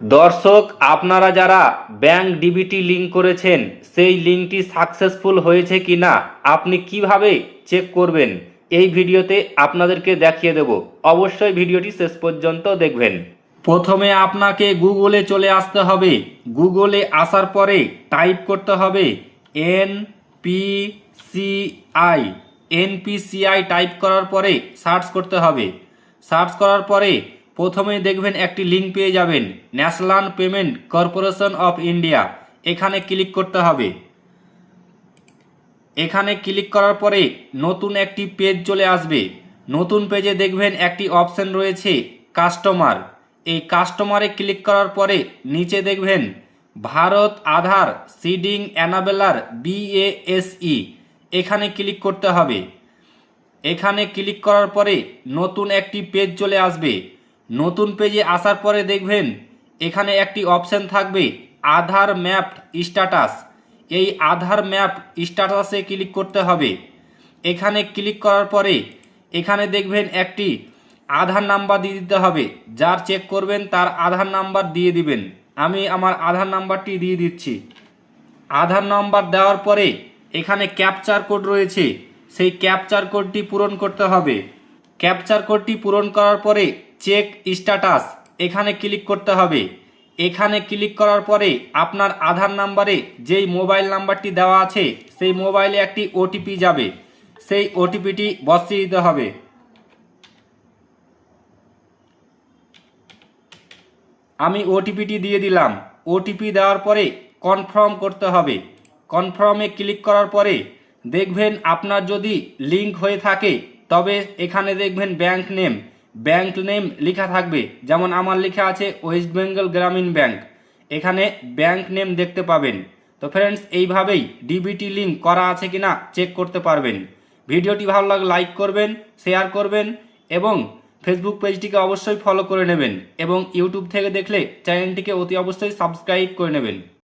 দর্শক, আপনারা যারা ব্যাংক ডিবিটি লিংক করেছেন সেই লিংকটি সাকসেসফুল হয়েছে কিনা আপনি কিভাবে চেক করবেন এই ভিডিওতে আপনাদেরকে দেখিয়ে দেব। অবশ্যই ভিডিওটি শেষ পর্যন্ত দেখবেন। প্রথমে আপনাকে গুগলে চলে আসতে হবে। গুগলে আসার পরে টাইপ করতে হবে এনপিসিআই। এনপিসিআই টাইপ করার পরে সার্চ করতে হবে। সার্চ করার পরে প্রথমে দেখবেন একটি লিঙ্ক পেয়ে যাবেন, national payment corporation of India. এখানে ক্লিক করতে হবে। এখানে ক্লিক করার পরে নতুন একটি পেজ চলে আসবে। নতুন পেজে দেখবেন একটি অপশন রয়েছে কাস্টমার। এই কাস্টমারে ক্লিক করার পরে নিচে দেখবেন ভারত আধার সিডিং অ্যানাবেলার BASE। এখানে ক্লিক করতে হবে। এখানে ক্লিক করার পরে নতুন একটি পেজ চলে আসবে। নতুন পেজে আসার পরে দেখবেন এখানে একটি অপশন থাকবে আধার ম্যাপ স্ট্যাটাস। এই আধার ম্যাপ স্ট্যাটাসে ক্লিক করতে হবে। এখানে ক্লিক করার পরে এখানে দেখবেন একটি আধার নাম্বার দিয়ে দিতে হবে। যার চেক করবেন তার আধার নাম্বার দিয়ে দিবেন। আমি আমার আধার নাম্বারটি দিয়ে দিচ্ছি। আধার নাম্বার দেওয়ার পরে এখানে ক্যাপচার কোড রয়েছে, সেই ক্যাপচার কোডটি পূরণ করতে হবে। ক্যাপচার কোডটি পূরণ করার পরে চেক স্ট্যাটাস এখানে ক্লিক করতে হবে। এখানে ক্লিক করার পরে আপনার আধার নাম্বারে যেই মোবাইল নাম্বারটি দেওয়া আছে সেই মোবাইলে একটি ওটিপি যাবে। সেই ওটিপিটি বসিয়ে দিতে হবে। আমি ওটিপিটি দিয়ে দিলাম। ওটিপি দেওয়ার পরে কনফার্ম করতে হবে। কনফার্মে ক্লিক করার পরে দেখবেন আপনার যদি লিংক হয়ে থাকে তবে এখানে দেখবেন ব্যাংক নেম লেখা থাকবে। যেমন আমার লেখা আছে ওয়েস্ট বেঙ্গল গ্রামীণ ব্যাংক। এখানে ব্যাংক নেম দেখতে পাবেন। তো ফ্রেন্ডস, এইভাবেই ডিবিটি লিংক করা আছে কিনা চেক করতে পারবেন। ভিডিওটি ভালো লাগলে লাইক করবেন, শেয়ার করবেন এবং ফেসবুক পেজটিকে অবশ্যই ফলো করে নেবেন এবং ইউটিউব থেকে দেখলে চ্যানেলটিকে অতি অবশ্যই সাবস্ক্রাইব করে নেবেন।